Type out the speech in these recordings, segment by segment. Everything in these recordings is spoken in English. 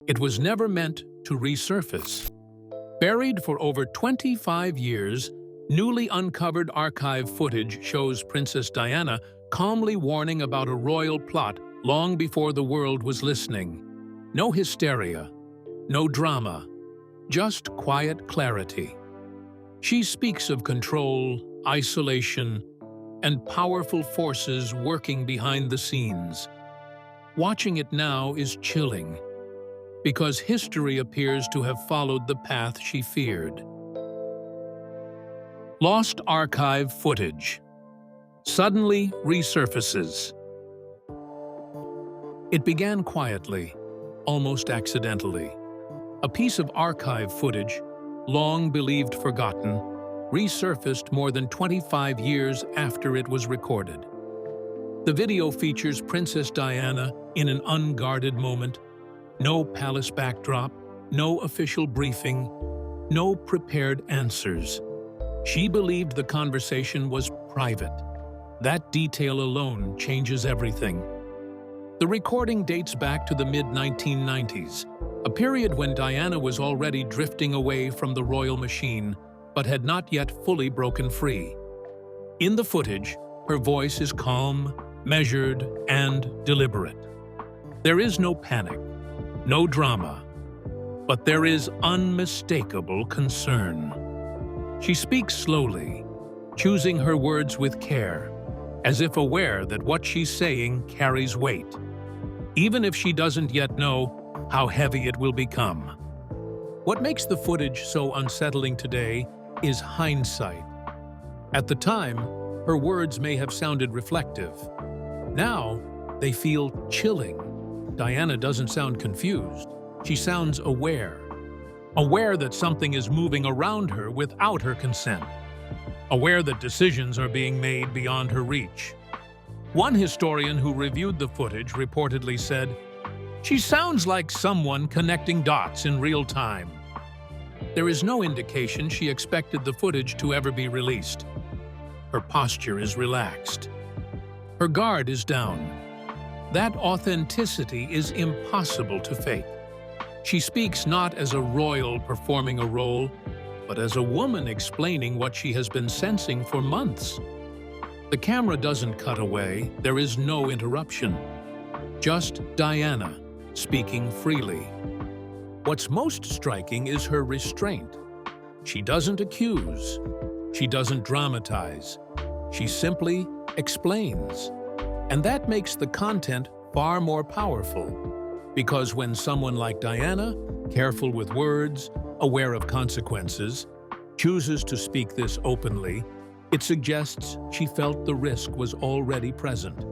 It was never meant to resurface. Buried for over 25 years, newly uncovered archive footage shows Princess Diana calmly warning about a royal plot long before the world was listening. No hysteria, no drama, just quiet clarity. She speaks of control, isolation, and powerful forces working behind the scenes. Watching it now is chilling, because history appears to have followed the path she feared. Lost archive footage suddenly resurfaces. It began quietly, almost accidentally. A piece of archive footage, long believed forgotten, resurfaced more than 25 years after it was recorded. The video features Princess Diana in an unguarded moment. No palace backdrop, no official briefing, no prepared answers. She believed the conversation was private. That detail alone changes everything. The recording dates back to the mid-1990s, a period when Diana was already drifting away from the royal machine, but had not yet fully broken free. In the footage, her voice is calm, measured, and deliberate. There is no panic, no drama, but there is unmistakable concern. She speaks slowly, choosing her words with care, as if aware that what she's saying carries weight, even if she doesn't yet know how heavy it will become. What makes the footage so unsettling today is hindsight. At the time, her words may have sounded reflective. Now, they feel chilling. Diana doesn't sound confused. She sounds aware. Aware that something is moving around her without her consent. Aware that decisions are being made beyond her reach. One historian who reviewed the footage reportedly said, "She sounds like someone connecting dots in real time." There is no indication she expected the footage to ever be released. Her posture is relaxed. Her guard is down. That authenticity is impossible to fake. She speaks not as a royal performing a role, but as a woman explaining what she has been sensing for months. The camera doesn't cut away, there is no interruption. Just Diana, speaking freely. What's most striking is her restraint. She doesn't accuse. She doesn't dramatize. She simply explains. And that makes the content far more powerful. Because when someone like Diana, careful with words, aware of consequences, chooses to speak this openly, it suggests she felt the risk was already present.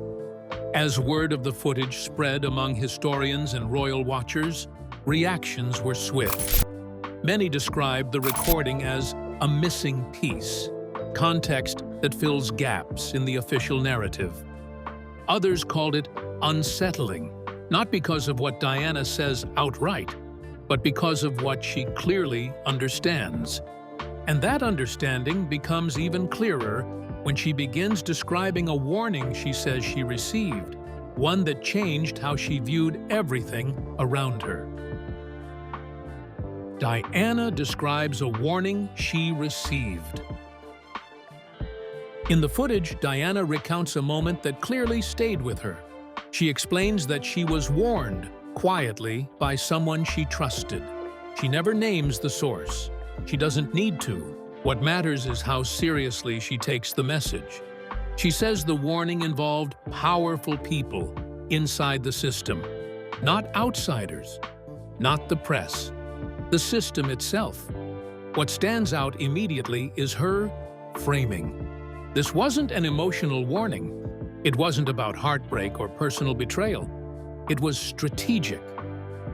As word of the footage spread among historians and royal watchers, reactions were swift. Many described the recording as a missing piece, context that fills gaps in the official narrative. Others called it unsettling, not because of what Diana says outright, but because of what she clearly understands. And that understanding becomes even clearer when she begins describing a warning she says she received, one that changed how she viewed everything around her. Diana describes a warning she received. In the footage, Diana recounts a moment that clearly stayed with her. She explains that she was warned, quietly, by someone she trusted. She never names the source. She doesn't need to. What matters is how seriously she takes the message. She says the warning involved powerful people inside the system, not outsiders, not the press, the system itself. What stands out immediately is her framing. This wasn't an emotional warning. It wasn't about heartbreak or personal betrayal. It was strategic.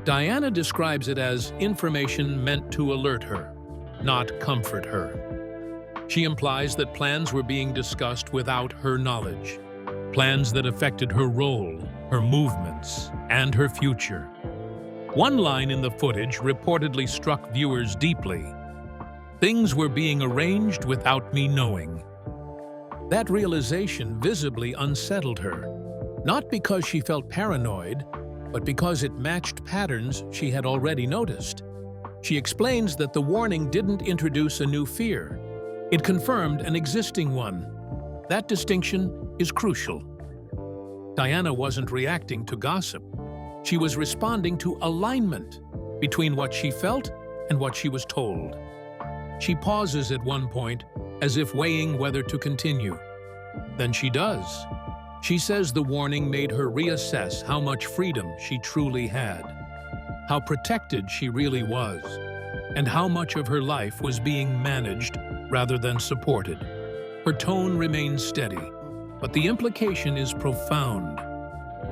Diana describes it as information meant to alert her, not comfort her. She implies that plans were being discussed without her knowledge, plans that affected her role, her movements, and her future. One line in the footage reportedly struck viewers deeply. "Things were being arranged without me knowing." That realization visibly unsettled her, not because she felt paranoid, but because it matched patterns she had already noticed. She explains that the warning didn't introduce a new fear. It confirmed an existing one. That distinction is crucial. Diana wasn't reacting to gossip. She was responding to alignment between what she felt and what she was told. She pauses at one point, as if weighing whether to continue. Then she does. She says the warning made her reassess how much freedom she truly had, how protected she really was, and how much of her life was being managed rather than supported. Her tone remains steady, but the implication is profound.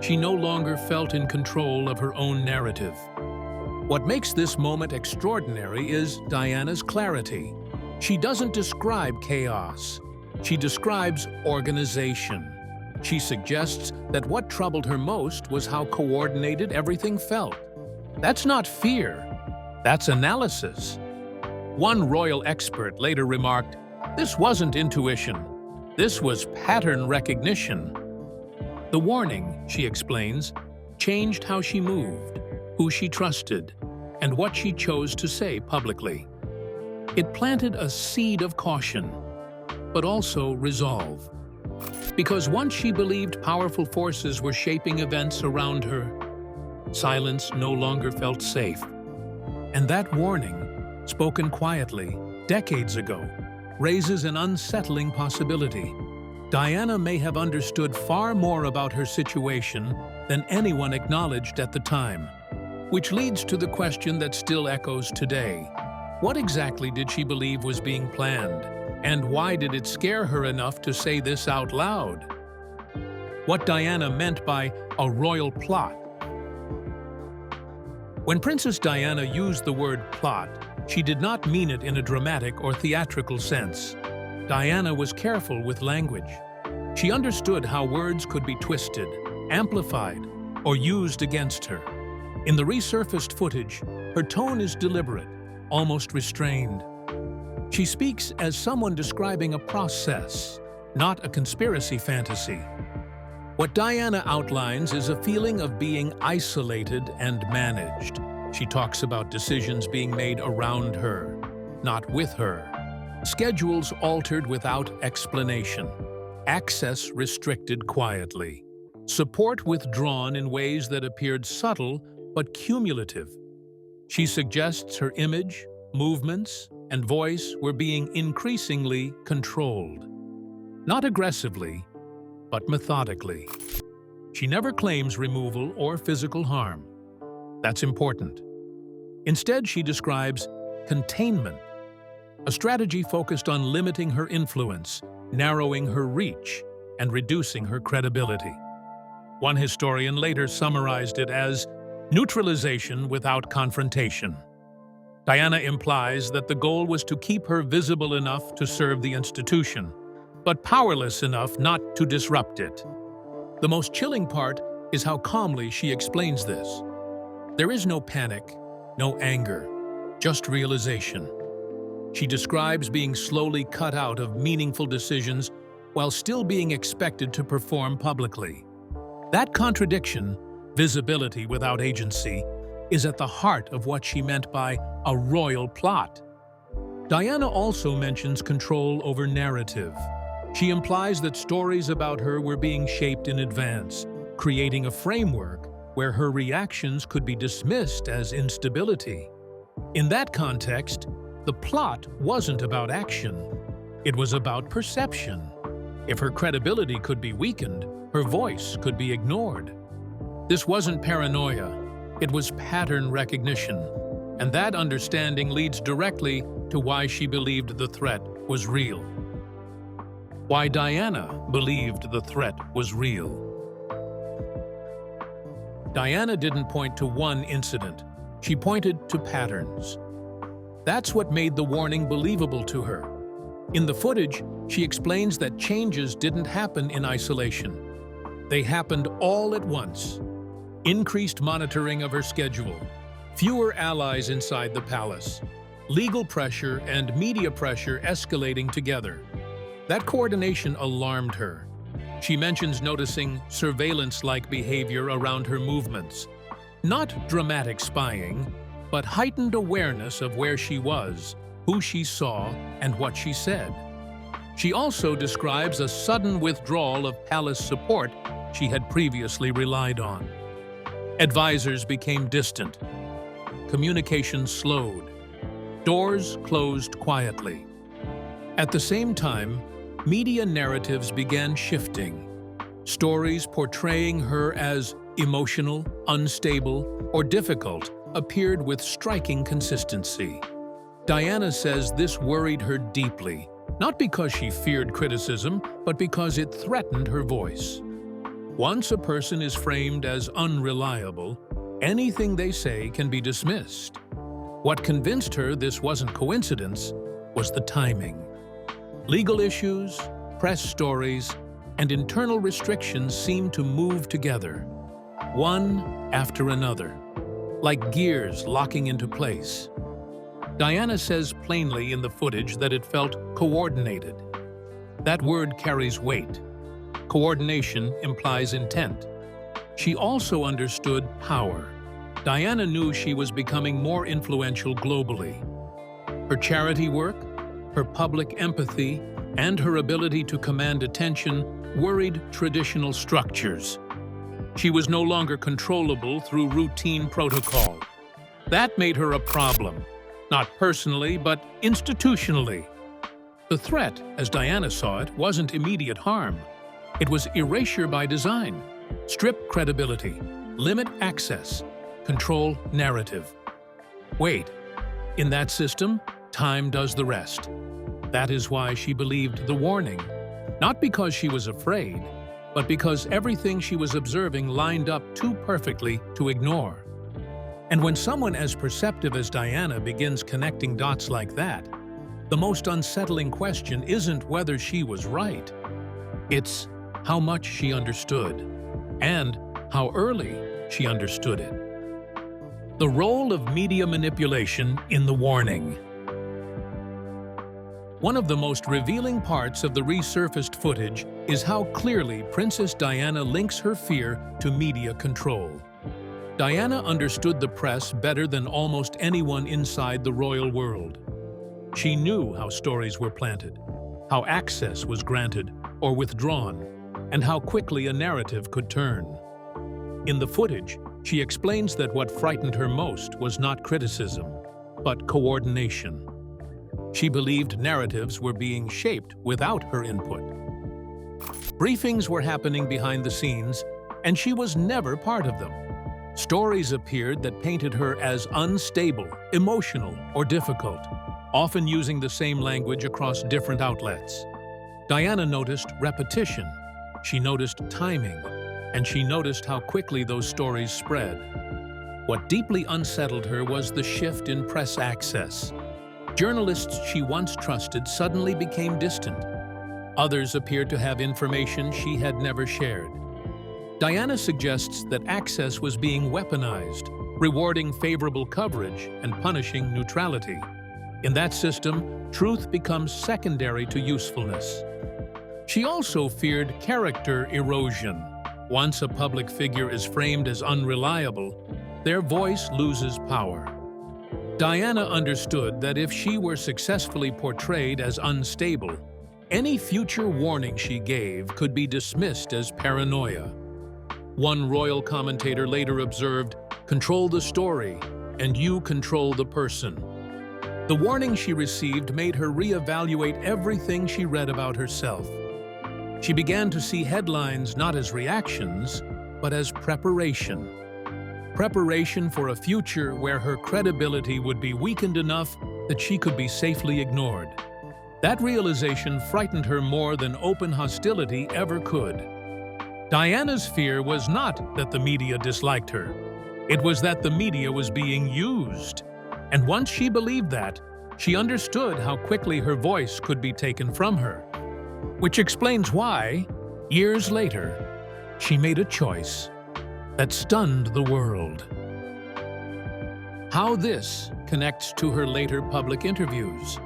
She no longer felt in control of her own narrative. What makes this moment extraordinary is Diana's clarity. She doesn't describe chaos. She describes organization. She suggests that what troubled her most was how coordinated everything felt. That's not fear. That's analysis. One royal expert later remarked, "This wasn't intuition. This was pattern recognition." The warning, she explains, changed how she moved, who she trusted, and what she chose to say publicly. It planted a seed of caution, but also resolve. Because once she believed powerful forces were shaping events around her, silence no longer felt safe. And that warning, spoken quietly, decades ago, raises an unsettling possibility. Diana may have understood far more about her situation than anyone acknowledged at the time. Which leads to the question that still echoes today. What exactly did she believe was being planned? And why did it scare her enough to say this out loud? What Diana meant by a royal plot. When Princess Diana used the word plot, she did not mean it in a dramatic or theatrical sense. Diana was careful with language. She understood how words could be twisted, amplified, or used against her. In the resurfaced footage, her tone is deliberate, almost restrained. She speaks as someone describing a process, not a conspiracy fantasy. What Diana outlines is a feeling of being isolated and managed. She talks about decisions being made around her, not with her. Schedules altered without explanation. Access restricted quietly. Support withdrawn in ways that appeared subtle but cumulative. She suggests her image, movements, and voice were being increasingly controlled. Not aggressively, but methodically. She never claims removal or physical harm. That's important. Instead, she describes containment, a strategy focused on limiting her influence, narrowing her reach, and reducing her credibility. One historian later summarized it as neutralization without confrontation. Diana implies that the goal was to keep her visible enough to serve the institution, but powerless enough not to disrupt it. The most chilling part is how calmly she explains this. There is no panic, no anger, just realization. She describes being slowly cut out of meaningful decisions while still being expected to perform publicly. That contradiction, visibility without agency, is at the heart of what she meant by a royal plot. Diana also mentions control over narrative. She implies that stories about her were being shaped in advance, creating a framework where her reactions could be dismissed as instability. In that context, the plot wasn't about action. It was about perception. If her credibility could be weakened, her voice could be ignored. This wasn't paranoia, it was pattern recognition, and that understanding leads directly to why she believed the threat was real. Why Diana believed the threat was real. Diana didn't point to one incident, she pointed to patterns. That's what made the warning believable to her. In the footage, she explains that changes didn't happen in isolation. They happened all at once. Increased monitoring of her schedule, fewer allies inside the palace, legal pressure and media pressure escalating together. That coordination alarmed her. She mentions noticing surveillance-like behavior around her movements, Not dramatic spying, but heightened awareness of where she was, who she saw, and what she said. She also describes a sudden withdrawal of palace support she had previously relied on. Advisors became distant. Communication slowed. Doors closed quietly. At the same time, media narratives began shifting. Stories portraying her as emotional, unstable, or difficult appeared with striking consistency. Diana says this worried her deeply, not because she feared criticism, but because it threatened her voice. Once a person is framed as unreliable, anything they say can be dismissed. What convinced her this wasn't coincidence was the timing. Legal issues, press stories, and internal restrictions seemed to move together, one after another, like gears locking into place. Diana says plainly in the footage that it felt coordinated. That word carries weight. Coordination implies intent. She also understood power. Diana knew she was becoming more influential globally. Her charity work, her public empathy, and her ability to command attention worried traditional structures. She was no longer controllable through routine protocol. That made her a problem, not personally, but institutionally. The threat, as Diana saw it, wasn't immediate harm. It was erasure by design. Strip credibility, limit access, control narrative. Wait, in that system, time does the rest. That is why she believed the warning, not because she was afraid, but because everything she was observing lined up too perfectly to ignore. And when someone as perceptive as Diana begins connecting dots like that, the most unsettling question isn't whether she was right. It's how much she understood, and how early she understood it. The role of media manipulation in the warning. One of the most revealing parts of the resurfaced footage is how clearly Princess Diana links her fear to media control. Diana understood the press better than almost anyone inside the royal world. She knew how stories were planted, how access was granted or withdrawn, and how quickly a narrative could turn. In the footage, she explains that what frightened her most was not criticism, but coordination. She believed narratives were being shaped without her input. Briefings were happening behind the scenes, and she was never part of them. Stories appeared that painted her as unstable, emotional, or difficult, often using the same language across different outlets. Diana noticed repetition, she noticed timing, and she noticed how quickly those stories spread. What deeply unsettled her was the shift in press access. Journalists she once trusted suddenly became distant. Others appeared to have information she had never shared. Diana suggests that access was being weaponized, rewarding favorable coverage and punishing neutrality. In that system, truth becomes secondary to usefulness. She also feared character erosion. Once a public figure is framed as unreliable, their voice loses power. Diana understood that if she were successfully portrayed as unstable, any future warning she gave could be dismissed as paranoia. One royal commentator later observed, "Control the story, and you control the person." The warning she received made her reevaluate everything she read about herself. She began to see headlines not as reactions, but as preparation. Preparation for a future where her credibility would be weakened enough that she could be safely ignored. That realization frightened her more than open hostility ever could. Diana's fear was not that the media disliked her. It was that the media was being used. And once she believed that, she understood how quickly her voice could be taken from her. Which explains why, years later, she made a choice that stunned the world. How this connects to her later public interviews.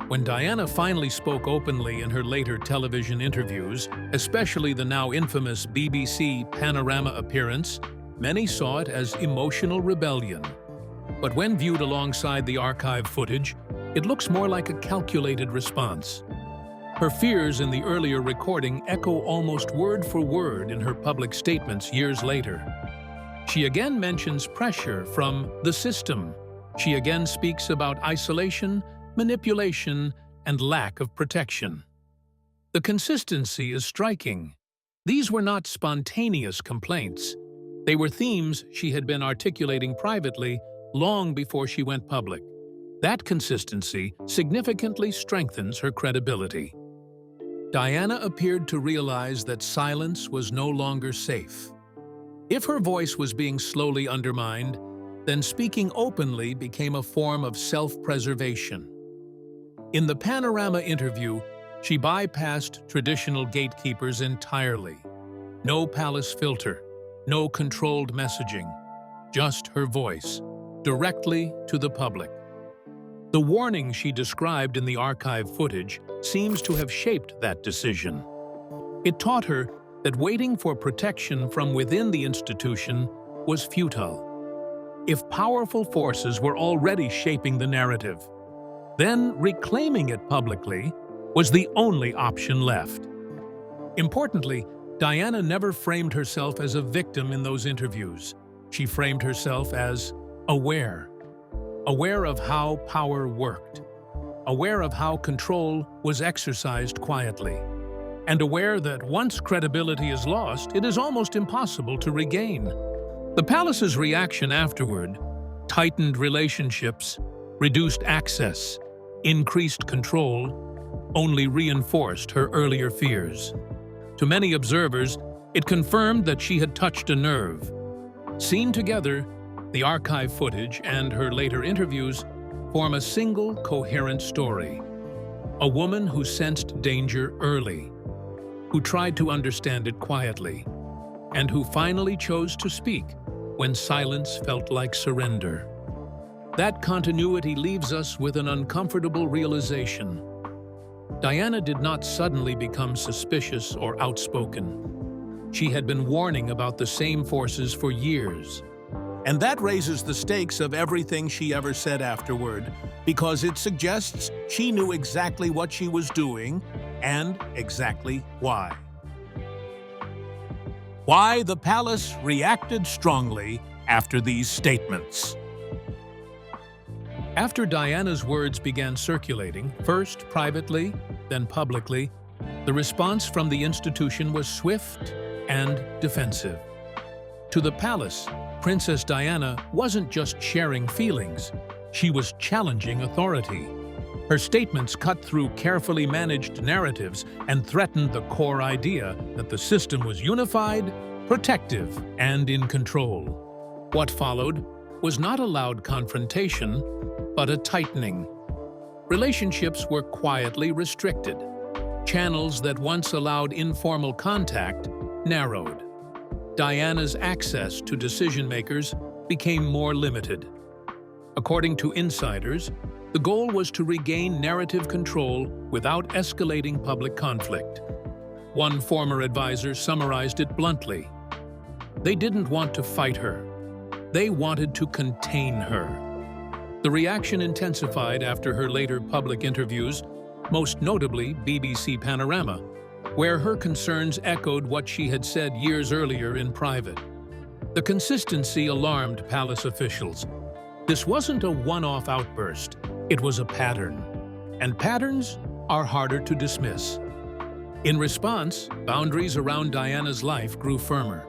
When Diana finally spoke openly in her later television interviews, especially the now infamous BBC Panorama appearance, Many saw it as emotional rebellion. But when viewed alongside the archive footage, it looks more like a calculated response. Her fears in the earlier recording echo almost word for word in her public statements years later. She again mentions pressure from the system. She again speaks about isolation, manipulation, and lack of protection. The consistency is striking. These were not spontaneous complaints. They were themes she had been articulating privately long before she went public. That consistency significantly strengthens her credibility. Diana appeared to realize that silence was no longer safe. If her voice was being slowly undermined, then speaking openly became a form of self-preservation. In the Panorama interview, she bypassed traditional gatekeepers entirely. No palace filter, no controlled messaging, just her voice, directly to the public. The warning she described in the archive footage seems to have shaped that decision. It taught her that waiting for protection from within the institution was futile. If powerful forces were already shaping the narrative, then reclaiming it publicly was the only option left. Importantly, Diana never framed herself as a victim in those interviews. She framed herself as aware of how power worked, aware of how control was exercised quietly, and aware that once credibility is lost, it is almost impossible to regain. The palace's reaction afterward, tightened relationships, reduced access, increased control, only reinforced her earlier fears. To many observers, it confirmed that she had touched a nerve. Seen together, the archive footage and her later interviews form a single coherent story. A woman who sensed danger early, who tried to understand it quietly, and who finally chose to speak when silence felt like surrender. That continuity leaves us with an uncomfortable realization. Diana did not suddenly become suspicious or outspoken. She had been warning about the same forces for years. And that raises the stakes of everything she ever said afterward, because it suggests she knew exactly what she was doing and exactly why. Why the palace reacted strongly after these statements. After Diana's words began circulating, first privately, then publicly, the response from the institution was swift and defensive. To the palace, Princess Diana wasn't just sharing feelings, she was challenging authority. Her statements cut through carefully managed narratives and threatened the core idea that the system was unified, protective, and in control. What followed was not a loud confrontation, but a tightening. Relationships were quietly restricted. Channels that once allowed informal contact narrowed. Diana's access to decision-makers became more limited. According to insiders, the goal was to regain narrative control without escalating public conflict. One former advisor summarized it bluntly. They didn't want to fight her. They wanted to contain her. The reaction intensified after her later public interviews, most notably BBC Panorama, where her concerns echoed what she had said years earlier in private. The consistency alarmed palace officials. This wasn't a one-off outburst, it was a pattern. And patterns are harder to dismiss. In response, boundaries around Diana's life grew firmer.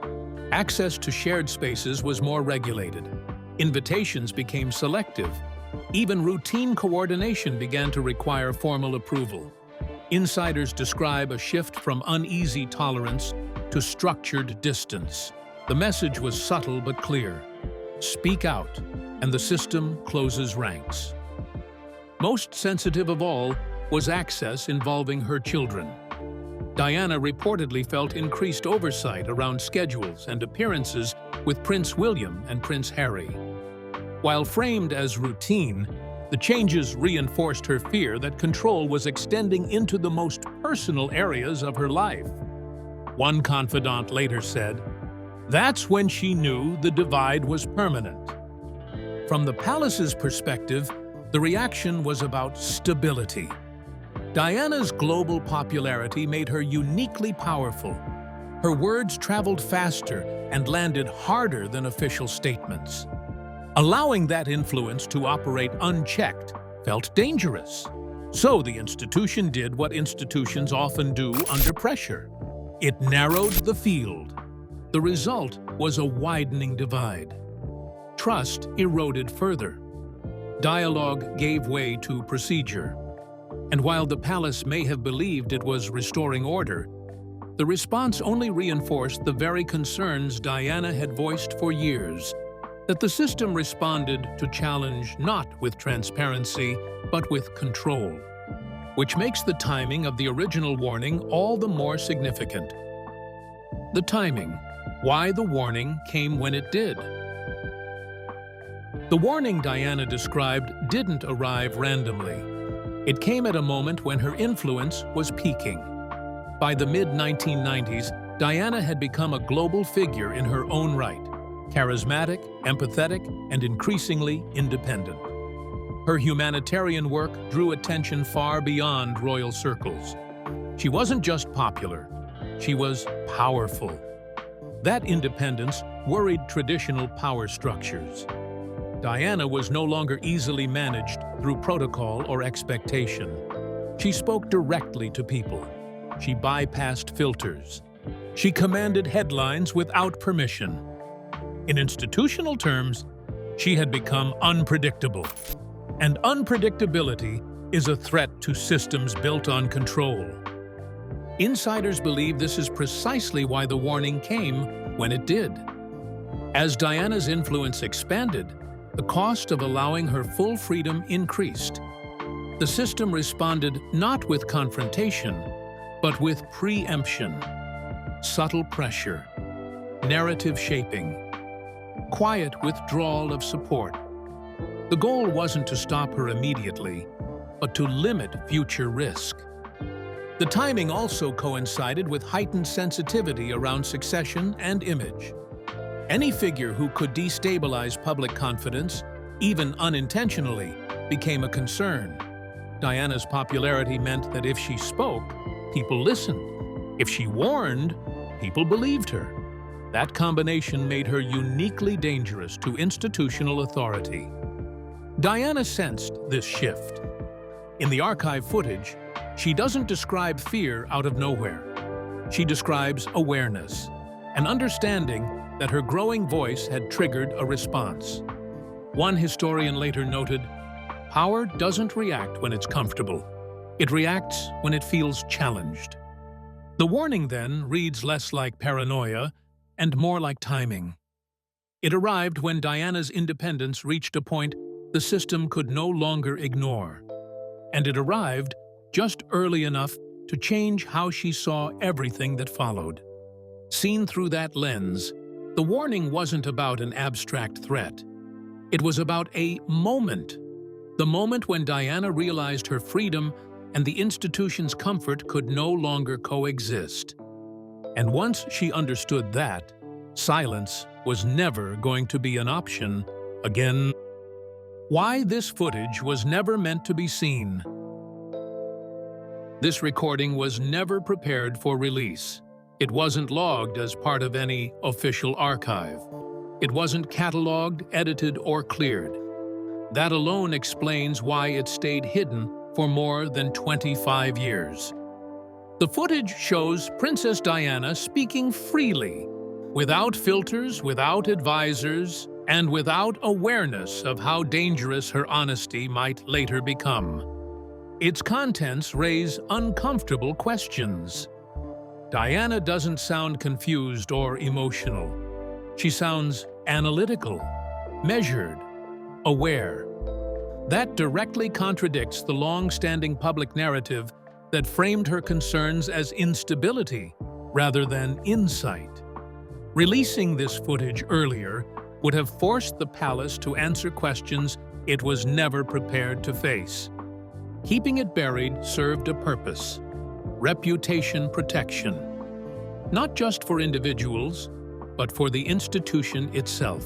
Access to shared spaces was more regulated. Invitations became selective. Even routine coordination began to require formal approval. Insiders describe a shift from uneasy tolerance to structured distance. The message was subtle but clear. Speak out, and the system closes ranks. Most sensitive of all was access involving her children. Diana reportedly felt increased oversight around schedules and appearances with Prince William and Prince Harry. While framed as routine, the changes reinforced her fear that control was extending into the most personal areas of her life. One confidant later said, That's when she knew the divide was permanent. From the palace's perspective, the reaction was about stability. Diana's global popularity made her uniquely powerful. Her words traveled faster and landed harder than official statements. Allowing that influence to operate unchecked felt dangerous. So the institution did what institutions often do under pressure. It narrowed the field. The result was a widening divide. Trust eroded further. Dialogue gave way to procedure. And while the palace may have believed it was restoring order, the response only reinforced the very concerns Diana had voiced for years, that the system responded to challenge not with transparency, but with control, which makes the timing of the original warning all the more significant. The timing, why the warning came when it did. The warning Diana described didn't arrive randomly. It came at a moment when her influence was peaking. By the mid-1990s, Diana had become a global figure in her own right, charismatic, empathetic, and increasingly independent. Her humanitarian work drew attention far beyond royal circles. She wasn't just popular, she was powerful. That independence worried traditional power structures. Diana was no longer easily managed through protocol or expectation. She spoke directly to people. She bypassed filters. She commanded headlines without permission. In institutional terms, she had become unpredictable. And unpredictability is a threat to systems built on control. Insiders believe this is precisely why the warning came when it did. As Diana's influence expanded, the cost of allowing her full freedom increased. The system responded not with confrontation, but with preemption, subtle pressure, narrative shaping, quiet withdrawal of support. The goal wasn't to stop her immediately, but to limit future risk. The timing also coincided with heightened sensitivity around succession and image. Any figure who could destabilize public confidence, even unintentionally, became a concern. Diana's popularity meant that if she spoke, people listened. If she warned, people believed her. That combination made her uniquely dangerous to institutional authority. Diana sensed this shift. In the archive footage, she doesn't describe fear out of nowhere. She describes awareness, an understanding that her growing voice had triggered a response. One historian later noted, "Power doesn't react when it's comfortable. It reacts when it feels challenged." The warning then reads less like paranoia and more like timing. It arrived when Diana's independence reached a point the system could no longer ignore. And it arrived just early enough to change how she saw everything that followed. Seen through that lens, the warning wasn't about an abstract threat. It was about a moment. The moment when Diana realized her freedom and the institution's comfort could no longer coexist. And once she understood that, silence was never going to be an option again. Why this footage was never meant to be seen. This recording was never prepared for release. It wasn't logged as part of any official archive. It wasn't cataloged, edited, or cleared. That alone explains why it stayed hidden for more than 25 years. The footage shows Princess Diana speaking freely, without filters, without advisors, and without awareness of how dangerous her honesty might later become. Its contents raise uncomfortable questions. Diana doesn't sound confused or emotional. She sounds analytical, measured, aware. That directly contradicts the long-standing public narrative that framed her concerns as instability rather than insight. Releasing this footage earlier would have forced the palace to answer questions it was never prepared to face. Keeping it buried served a purpose: reputation protection. Not just for individuals, but for the institution itself.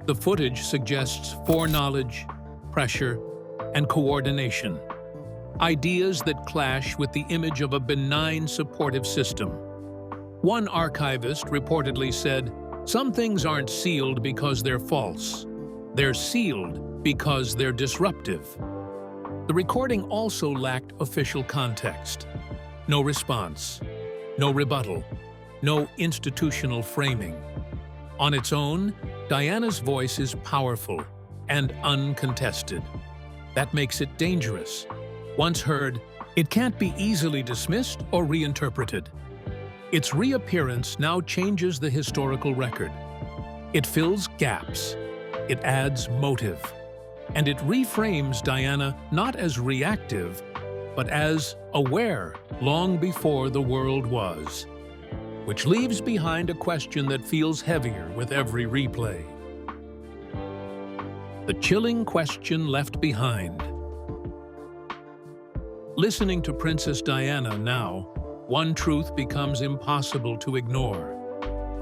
The footage suggests foreknowledge, pressure, and coordination, ideas that clash with the image of a benign supportive system. One archivist reportedly said, "Some things aren't sealed because they're false. They're sealed because they're disruptive." The recording also lacked official context. No response, no rebuttal, no institutional framing. On its own, Diana's voice is powerful and uncontested. That makes it dangerous. Once heard, it can't be easily dismissed or reinterpreted. Its reappearance now changes the historical record. It fills gaps, it adds motive, and it reframes Diana not as reactive, but as aware long before the world was, which leaves behind a question that feels heavier with every replay. The chilling question left behind. Listening to Princess Diana now, one truth becomes impossible to ignore.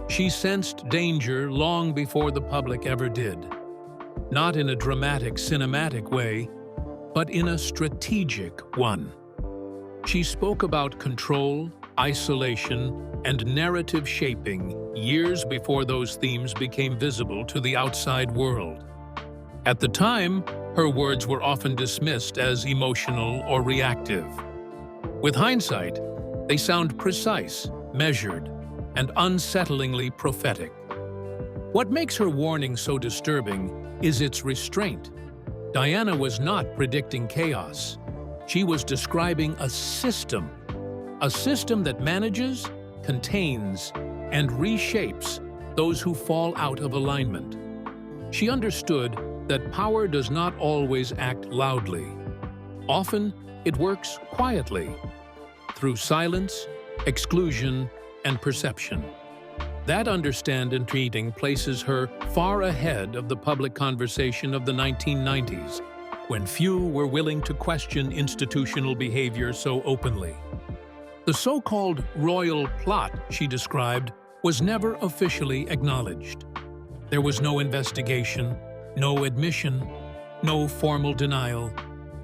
She sensed danger long before the public ever did. Not in a dramatic, cinematic way, but in a strategic one. She spoke about control, isolation, and narrative shaping years before those themes became visible to the outside world. At the time, her words were often dismissed as emotional or reactive. With hindsight, they sound precise, measured, and unsettlingly prophetic. What makes her warning so disturbing is its restraint. Diana was not predicting chaos. She was describing a system that manages, contains, and reshapes those who fall out of alignment. She understood that power does not always act loudly. Often, it works quietly, through silence, exclusion, and perception. That understanding places her far ahead of the public conversation of the 1990s, when few were willing to question institutional behavior so openly. The so-called royal plot she described was never officially acknowledged. There was no investigation, no admission, no formal denial,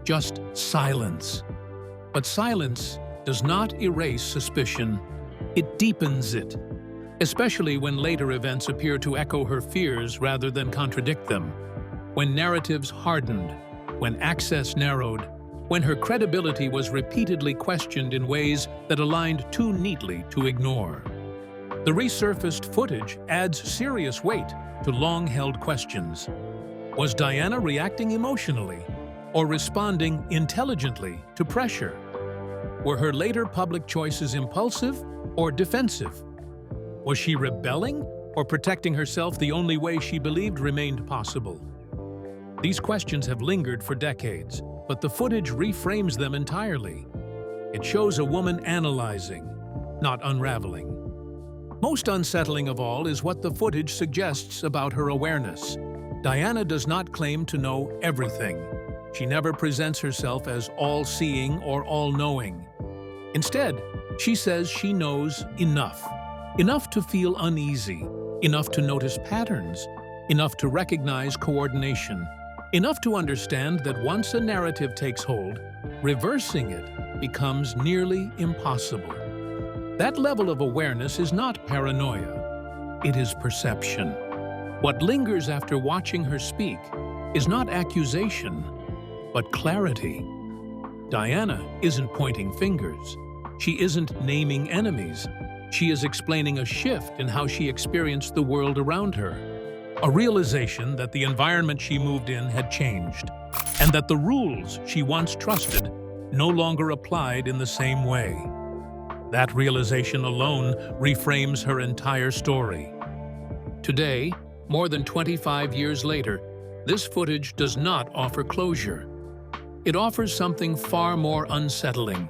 just silence. But silence does not erase suspicion, it deepens it, especially when later events appear to echo her fears rather than contradict them. When narratives hardened, when access narrowed, when her credibility was repeatedly questioned in ways that aligned too neatly to ignore. The resurfaced footage adds serious weight to long-held questions. Was Diana reacting emotionally or responding intelligently to pressure? Were her later public choices impulsive or defensive? Was she rebelling or protecting herself the only way she believed remained possible? These questions have lingered for decades, but the footage reframes them entirely. It shows a woman analyzing, not unraveling. Most unsettling of all is what the footage suggests about her awareness. Diana does not claim to know everything. She never presents herself as all-seeing or all-knowing. Instead, she says she knows enough. Enough to feel uneasy, enough to notice patterns, enough to recognize coordination, enough to understand that once a narrative takes hold, reversing it becomes nearly impossible. That level of awareness is not paranoia, it is perception. What lingers after watching her speak is not accusation, but clarity. Diana isn't pointing fingers. She isn't naming enemies. She is explaining a shift in how she experienced the world around her. A realization that the environment she moved in had changed, and that the rules she once trusted no longer applied in the same way. That realization alone reframes her entire story. Today, more than 25 years later, this footage does not offer closure. It offers something far more unsettling: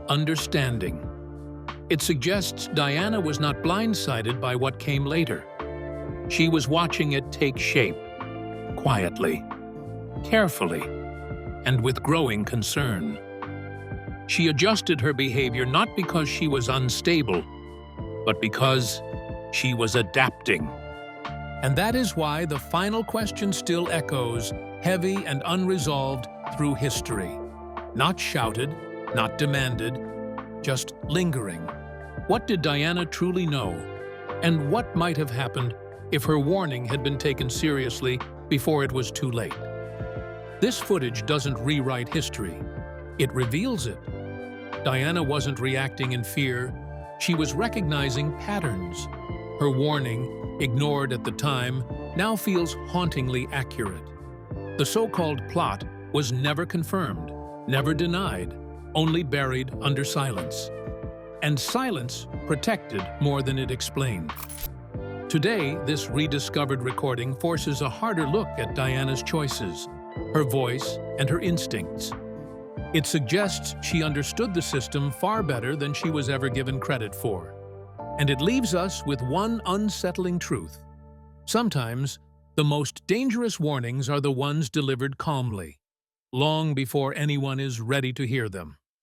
understanding. It suggests Diana was not blindsided by what came later. She was watching it take shape, quietly, carefully, and with growing concern. She adjusted her behavior not because she was unstable, but because She was adapting. And that is why the final question still echoes, heavy and unresolved through history. Not shouted, not demanded, just lingering. What did Diana truly know? And what might have happened if her warning had been taken seriously before it was too late? This footage doesn't rewrite history. It reveals it. Diana wasn't reacting in fear. She was recognizing patterns. Her warning, ignored at the time, now feels hauntingly accurate. The so-called plot was never confirmed, never denied, only buried under silence. And silence protected more than it explained. Today, this rediscovered recording forces a harder look at Diana's choices, her voice, and her instincts. It suggests she understood the system far better than she was ever given credit for. And it leaves us with one unsettling truth. Sometimes, the most dangerous warnings are the ones delivered calmly, long before anyone is ready to hear them.